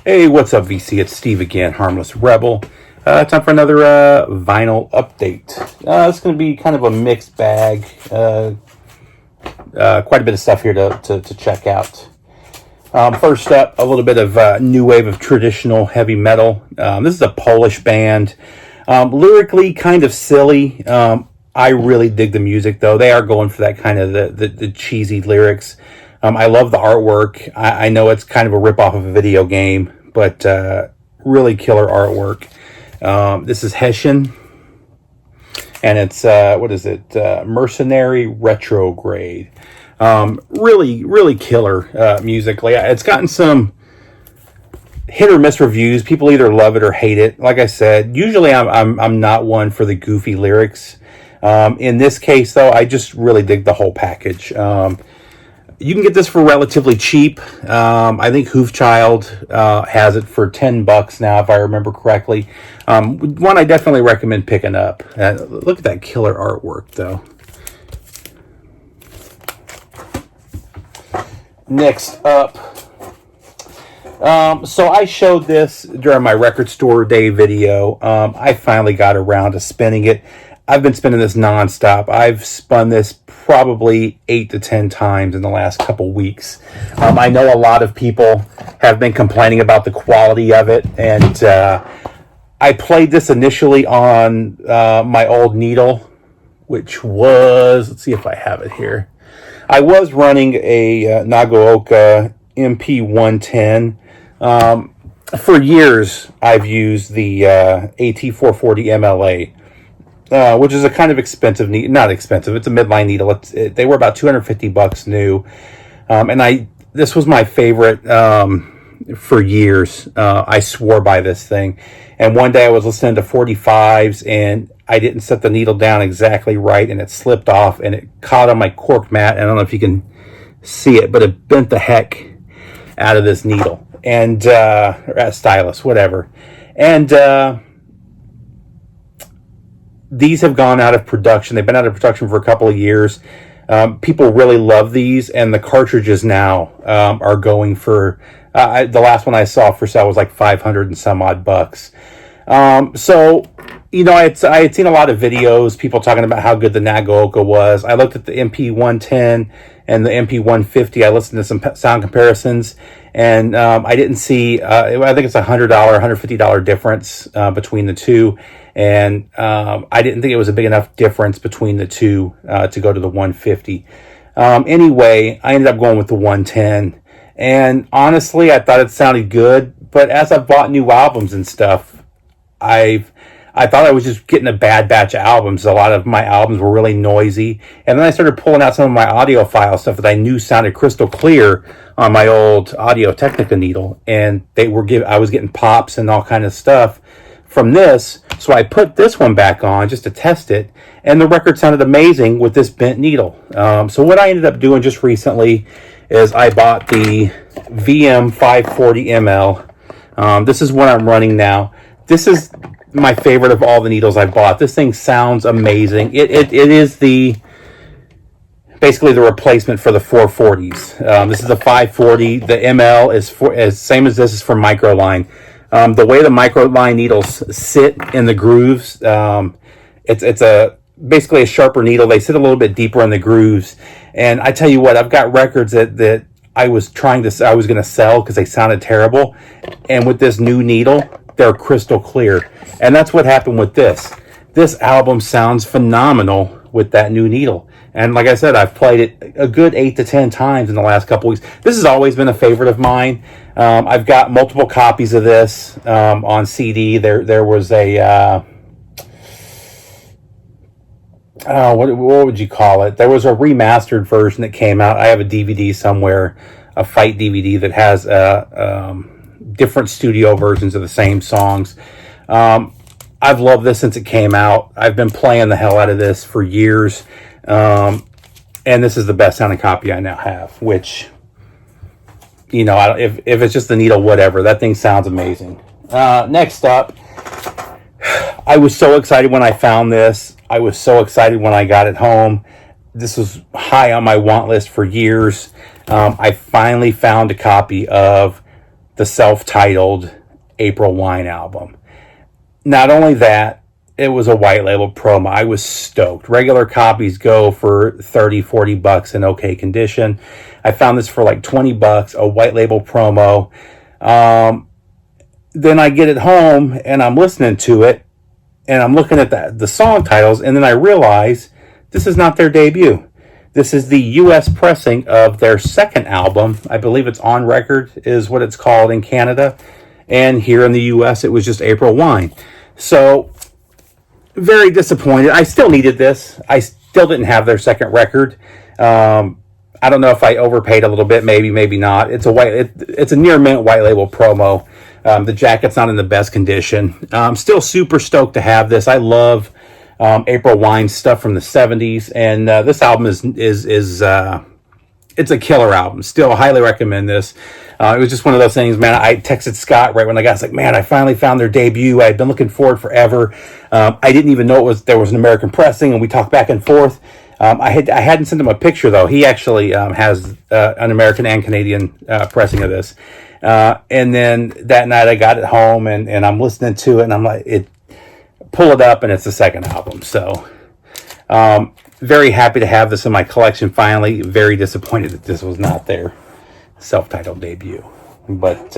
Hey, what's up, VC? It's Steve again, Harmless Rebel. Time for another vinyl update. It's going to be kind of a mixed bag. Quite a bit of stuff here to check out. First up, a little bit of new wave of traditional heavy metal. This is a Polish band. Lyrically, kind of silly. I really dig the music, though. They are going for that kind of the cheesy lyrics. I love the artwork. I know it's kind of a ripoff of a video game, but really killer artwork. This is Hessian, and it's, what is it? Mercenary Retrograde. Really killer musically. It's gotten some hit or miss reviews. People either love it or hate it. Like I said, usually I'm not one for the goofy lyrics. In this case, though, I just really dig the whole package. You can get this for relatively cheap. I think Hoofchild has it for $10 now, if I remember correctly. One I definitely recommend picking up. Look at that killer artwork, though. Next up, so I showed this during my record store day video. I finally got around to spinning it. I've been spinning this nonstop. I've spun this probably 8 to 10 times in the last couple weeks. I know a lot of people have been complaining about the quality of it, and I played this initially on my old needle, which was, let's see if I have it here. I was running a Nagaoka MP110. For years, I've used the AT440 MLA. Which is a kind of expensive needle. Not expensive, it's a midline needle. They were about $250 new. And this was my favorite for years. I swore by this thing. And one day I was listening to 45s and I didn't set the needle down exactly right, and it slipped off and it caught on my cork mat. I don't know if you can see it, but it bent the heck out of this needle. And, or stylus, whatever. And, these have gone out of production. They've been out of production for a couple of years. People really love these, and the cartridges now are going for, the last one I saw for sale was like 500 and some odd bucks. So, you know, I had seen a lot of videos, people talking about how good the Nagaoka was. I looked at the MP110 and the MP150. I listened to some sound comparisons, and I didn't see, I think it's $100, $150 difference between the two. And I didn't think it was a big enough difference between the two to go to the 150. Anyway, I ended up going with the 110. And honestly, I thought it sounded good. But as I've bought new albums and stuff, I thought I was just getting a bad batch of albums. A lot of my albums were really noisy. And then I started pulling out some of my audiophile stuff that I knew sounded crystal clear on my old Audio-Technica needle. And I was getting pops and all kind of stuff from this. So I put this one back on just to test it, and the record sounded amazing with this bent needle. So what I ended up doing just recently is I bought the VM540ML. This is what I'm running now. This is my favorite of all the needles I've bought. This thing sounds amazing. It is basically the replacement for the 440s. This is the 540. The ML is same as this, is for microline. The way the microline needles sit in the grooves, it's basically a sharper needle. They sit a little bit deeper in the grooves. And I tell you what, I've got records that I was going to sell because they sounded terrible. And with this new needle, they're crystal clear. And that's what happened with this. This album sounds phenomenal with that new needle. And like I said, I've played it a good 8 to 10 times in the last couple weeks. This has always been a favorite of mine. I've got multiple copies of this on CD. There was a what would you call it? There was a remastered version that came out. I have a DVD somewhere, a Fight DVD that has different studio versions of the same songs. I've loved this since it came out. I've been playing the hell out of this for years. And this is the best sounding copy I now have, which, you know, if it's just the needle, whatever, that thing sounds amazing. Next up, I was so excited when I found this. I was so excited when I got it home. This was high on my want list for years. I finally found a copy of the self-titled April Wine album. Not only that, it was a white label promo. I was stoked. Regular copies go for 30, 40 bucks in okay condition. I found this for like 20 bucks, a white label promo. Then I get it home and I'm listening to it and I'm looking at the song titles, and then I realize this is not their debut. This is the U.S. pressing of their second album. I believe it's On Record is what it's called in Canada. And here in the U.S. it was just April Wine. So, very disappointed. I still needed this. I still didn't have their second record. I don't know if I overpaid a little bit, maybe not. It's a near mint white label promo. The jacket's not in the best condition. I'm still super stoked to have this. I love April Wine stuff from the 70s, and this album is it's a killer album. Still highly recommend this. It was just one of those things, man. I texted Scott right when I got. It's like, man, I finally found their debut. I had been looking for it forever. I didn't even know there was an American pressing, and we talked back and forth. I hadn't sent him a picture though. He actually has an American and Canadian pressing of this. And then that night I got it home and I'm listening to it, and I'm like, pull it up, and it's the second album. So very happy to have this in my collection finally. Very disappointed that this was not their self-titled debut. But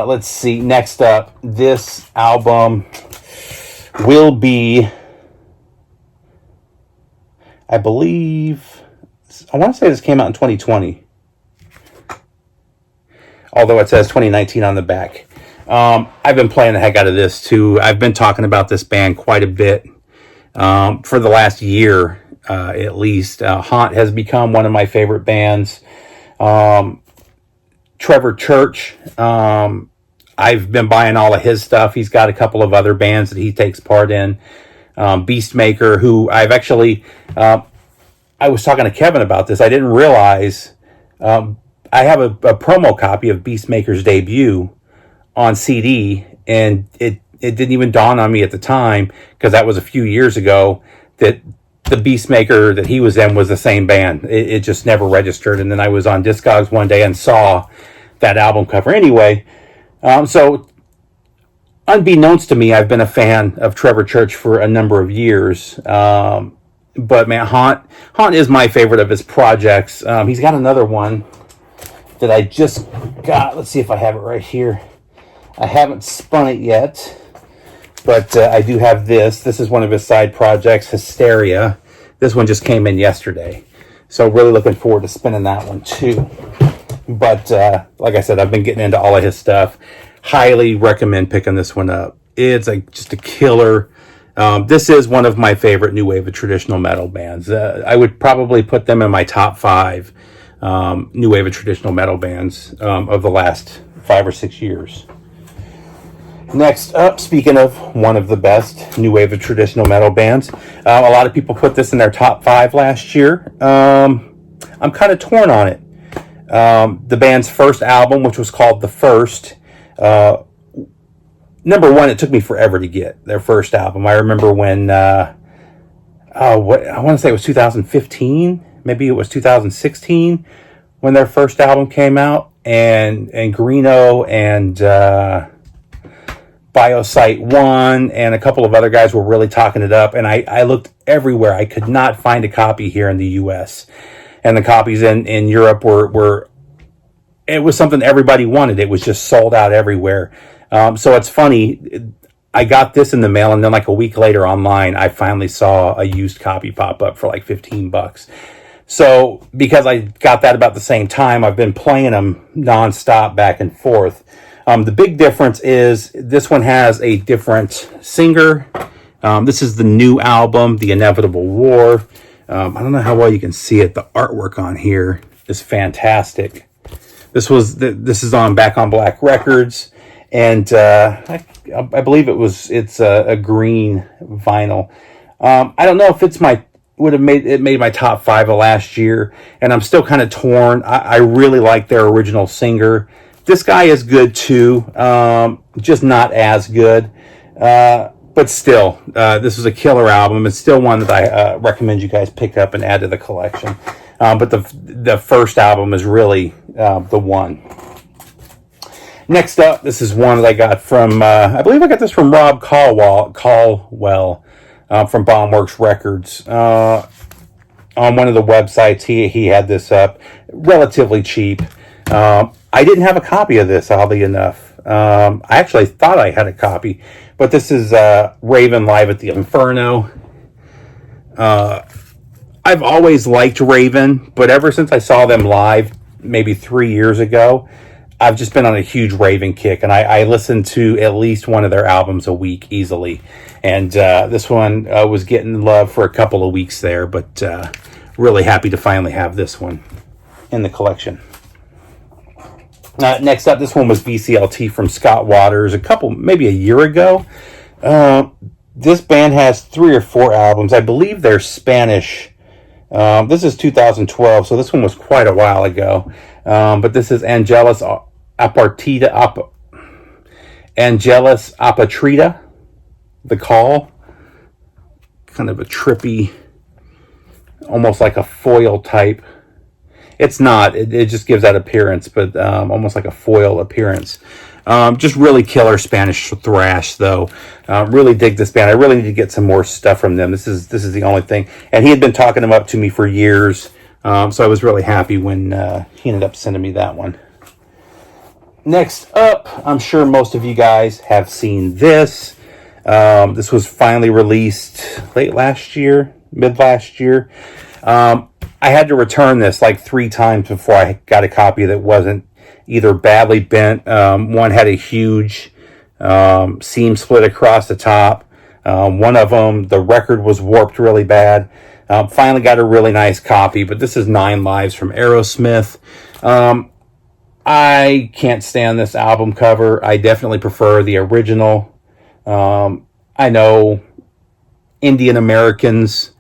let's see. Next up, this album will be, I believe, I want to say this came out in 2020. Although it says 2019 on the back. I've been playing the heck out of this too. I've been talking about this band quite a bit for the last year at least. Haunt has become one of my favorite bands. Trevor Church, I've been buying all of his stuff. He's got a couple of other bands that he takes part in. Beastmaker, who I've actually, I was talking to Kevin about this. I didn't realize I have a promo copy of Beastmaker's debut on CD, and it didn't even dawn on me at the time, because that was a few years ago, that the Beastmaker that he was in was the same band. It just never registered. And then I was on Discogs one day and saw that album cover anyway. So unbeknownst to me, I've been a fan of Trevor Church for a number of years. But man, Haunt is my favorite of his projects. He's got another one that I just got. Let's see if I have it right here. I haven't spun it yet, but I do have this. This is one of his side projects, Hysteria. This one just came in yesterday, so really looking forward to spinning that one too. But like I said, I've been getting into all of his stuff. Highly recommend picking this one up. It's just a killer. This is one of my favorite new wave of traditional metal bands. I would probably put them in my top 5 new wave of traditional metal bands of the last 5 or 6 years. Next up, speaking of one of the best new wave of traditional metal bands, a lot of people put this in their top 5 last year. I'm kind of torn on it. The band's first album, which was called The First, number one, it took me forever to get their first album. I remember when, I want to say it was 2015, maybe it was 2016, when their first album came out, and Greeno and Biosite 1 and a couple of other guys were really talking it up, and I looked everywhere. I could not find a copy here in the US, and the copies in Europe were it was something everybody wanted. It was just sold out everywhere. So it's funny, I got this in the mail, and then like a week later online, I finally saw a used copy pop up for like $15. So because I got that about the same time, I've been playing them nonstop back and forth. The big difference is this one has a different singer. This is the new album, The Inevitable War. I don't know how well you can see it. The artwork on here is fantastic. This is on Back on Black Records, and I believe it's a green vinyl. I don't know if it's made my top 5 of last year, and I'm still kind of torn. I really like their original singer. This guy is good too, just not as good. But still, this was a killer album. It's still one that I recommend you guys pick up and add to the collection. But the first album is really the one. Next up, this is one that I got from, I believe I got this from Rob Caldwell from Bombworks Records. On one of the websites, he had this up, relatively cheap. I didn't have a copy of this, oddly enough. I actually thought I had a copy, but this is Raven live at the Inferno. I've always liked Raven, but ever since I saw them live, maybe 3 years ago, I've just been on a huge Raven kick, and I listen to at least one of their albums a week easily. And this one was getting love for a couple of weeks there, but really happy to finally have this one in the collection. Next up, this one was Vclt from Scott Waters, maybe a year ago. This band has 3 or 4 albums. I believe they're Spanish. This is 2012, so this one was quite a while ago. But this is Angelus Apatrida, The Call. Kind of a trippy, almost like a foil type. It's not. It just gives that appearance, but almost like a foil appearance. Just really killer Spanish thrash, though. Really dig this band. I really need to get some more stuff from them. This is the only thing. And he had been talking them up to me for years, so I was really happy when he ended up sending me that one. Next up, I'm sure most of you guys have seen this. This was finally released mid last year. I had to return this like 3 times before I got a copy that wasn't either badly bent. One had a huge seam split across the top. One of them, the record was warped really bad. Finally got a really nice copy, but this is 9 Lives from Aerosmith. I can't stand this album cover. I definitely prefer the original. I know Indian Americans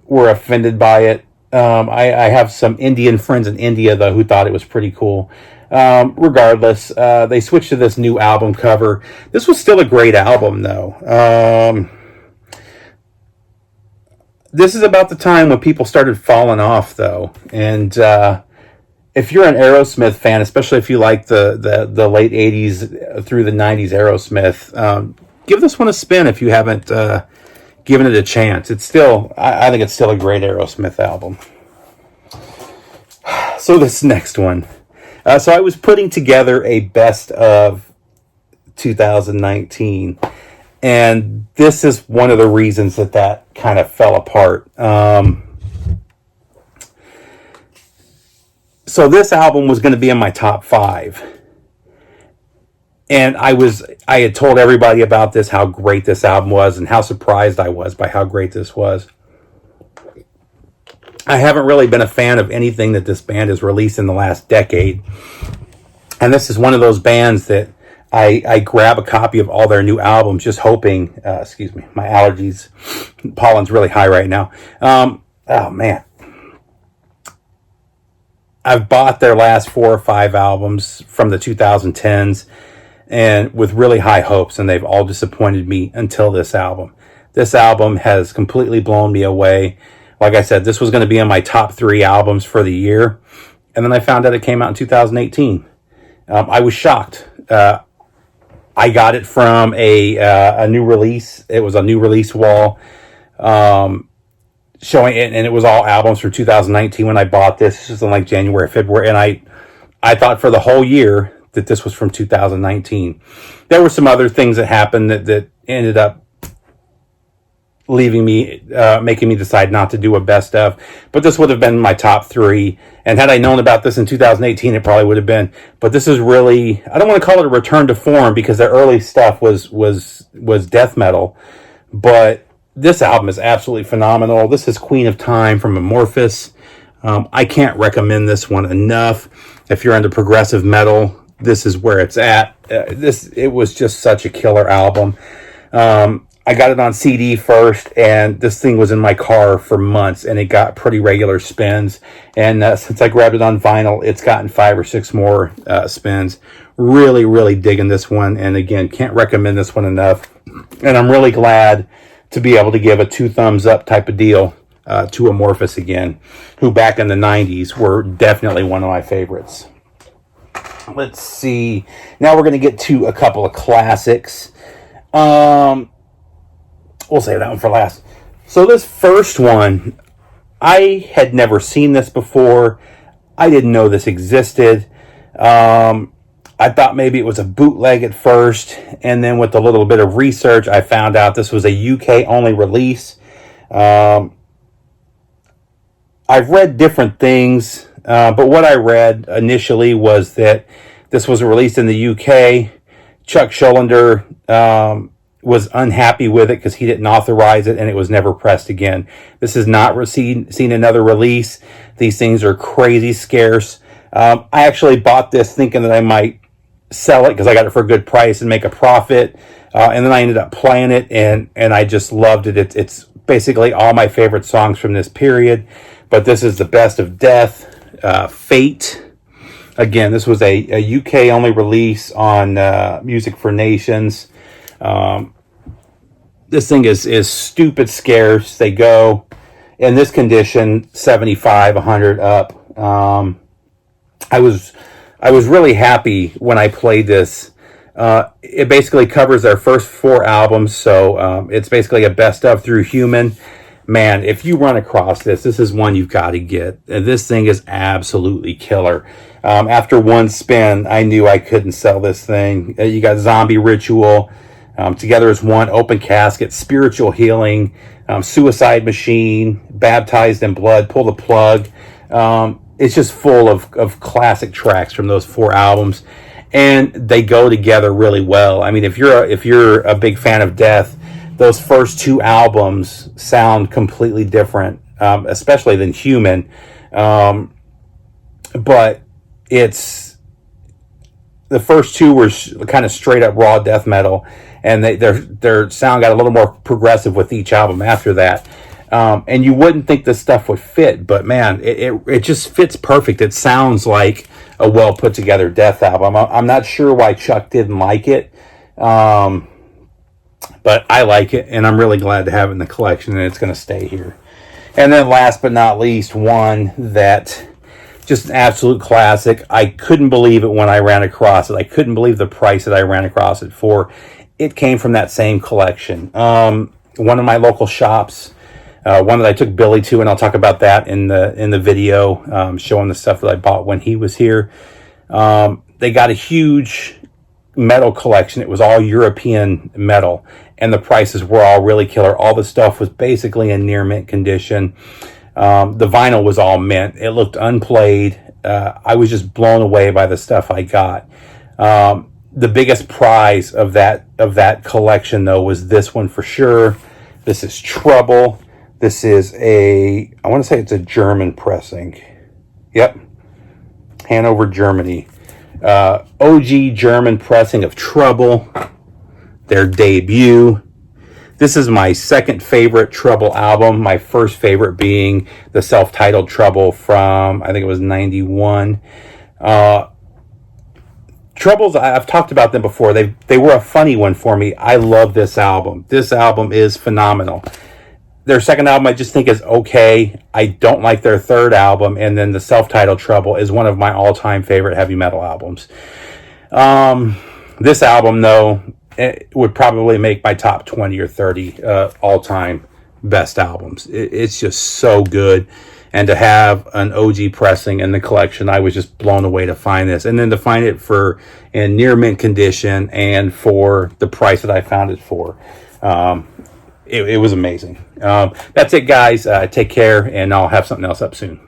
were offended by it. I have some Indian friends in India, though, who thought it was pretty cool. Regardless, they switched to this new album cover. This was still a great album, though. This is about the time when people started falling off, though. And if you're an Aerosmith fan, especially if you like the late 80s through the 90s Aerosmith, give this one a spin if you haven't given it a chance. It's still, I think it's still a great Aerosmith album. So this next one. So I was putting together a best of 2019, and this is one of the reasons that kind of fell apart. So this album was going to be in my top 5. And I had told everybody about this, how great this album was, and how surprised I was by how great this was. I haven't really been a fan of anything that this band has released in the last decade. And this is one of those bands that I grab a copy of all their new albums just hoping, excuse me, my allergies, pollen's really high right now. Oh man. I've bought their last 4 or 5 albums from the 2010s. And with really high hopes, and they've all disappointed me until this album. This album has completely blown me away. Like I said, this was going to be in my top 3 albums for the year, and then I found out it came out in 2018. I was shocked. I got it from a new release. It was a new release wall showing it, and it was all albums from 2019 when I bought this. This was in like January, February, and I thought for the whole year that this was from 2019. There were some other things that happened that ended up leaving me, making me decide not to do a best of, but this would have been my top 3. And had I known about this in 2018, it probably would have been, but this is really, I don't want to call it a return to form because their early stuff was death metal, but this album is absolutely phenomenal. This is Queen of Time from Amorphous. I can't recommend this one enough. If you're into progressive metal, this is where it's at. It was just such a killer album. I got it on CD first, and this thing was in my car for months, and it got pretty regular spins. And since I grabbed it on vinyl, it's gotten 5 or 6 more spins. Really, really digging this one. And again, can't recommend this one enough. And I'm really glad to be able to give a 2 thumbs up type of deal to Amorphous again, who back in the 90s were definitely one of my favorites. Let's see. Now we're going to get to a couple of classics. We'll save that one for last. So this first one, I had never seen this before. I didn't know this existed. I thought maybe it was a bootleg at first, and then with a little bit of research, I found out this was a UK only release. I've read different things, but what I read initially was that this was released in the UK. Chuck Schuldiner was unhappy with it because he didn't authorize it, and it was never pressed again. This has not seen another release. These things are crazy scarce. I actually bought this thinking that I might sell it because I got it for a good price and make a profit. And then I ended up playing it, and I just loved it. It's basically all my favorite songs from this period. But this is the best of Death, Fate. Again, this was a UK only release on Music for Nations. This thing is stupid scarce. They go in this condition 75, 100 up. I was really happy when I played this. It basically covers their first 4 albums, so it's basically a best of through Human. Man, if you run across this is one you've got to get. This thing is absolutely killer. After one spin, I knew I couldn't sell this thing. You got Zombie Ritual, Together as One, Open Casket, Spiritual Healing, Suicide Machine, Baptized in Blood, Pull the Plug. It's just full of classic tracks from those 4 albums, and they go together really well. I mean, if you're a big fan of Death, those first 2 albums sound completely different, especially than Human. But it's the first 2 were kind of straight up raw death metal, and their sound got a little more progressive with each album after that. And you wouldn't think this stuff would fit, but man, it just fits perfect. It sounds like a well put together Death album. I'm not sure why Chuck didn't like it, but I like it, and I'm really glad to have it in the collection, and it's going to stay here. And then last but not least, one that just an absolute classic. I couldn't believe it when I ran across it. I couldn't believe the price that I ran across it for. It came from that same collection. One of my local shops, one that I took Billy to, and I'll talk about that in the video, showing the stuff that I bought when he was here. They got a huge metal collection. It was all European metal, and the prices were all really killer. All the stuff was basically in near mint condition. The vinyl was all mint. It looked unplayed. I was just blown away by the stuff I got. The biggest prize of that collection, though, was this one for sure. This is Trouble. This is I want to say it's a German pressing. Yep. Hanover, Germany. OG German pressing of Trouble. Their debut. This is my second favorite Trouble album. My first favorite being the self-titled Trouble from, I think it was 91. Troubles, I've talked about them before. They were a funny one for me. I love this album. This album is phenomenal. Their second album I just think is okay. I don't like their third album, and then the self-titled Trouble is one of my all-time favorite heavy metal albums. This album, though, it would probably make my top 20 or 30 all-time best albums. It's just so good. And to have an OG pressing in the collection, I was just blown away to find this. And then to find it in near mint condition and for the price that I found it for. It was amazing. That's it, guys. Take care, and I'll have something else up soon.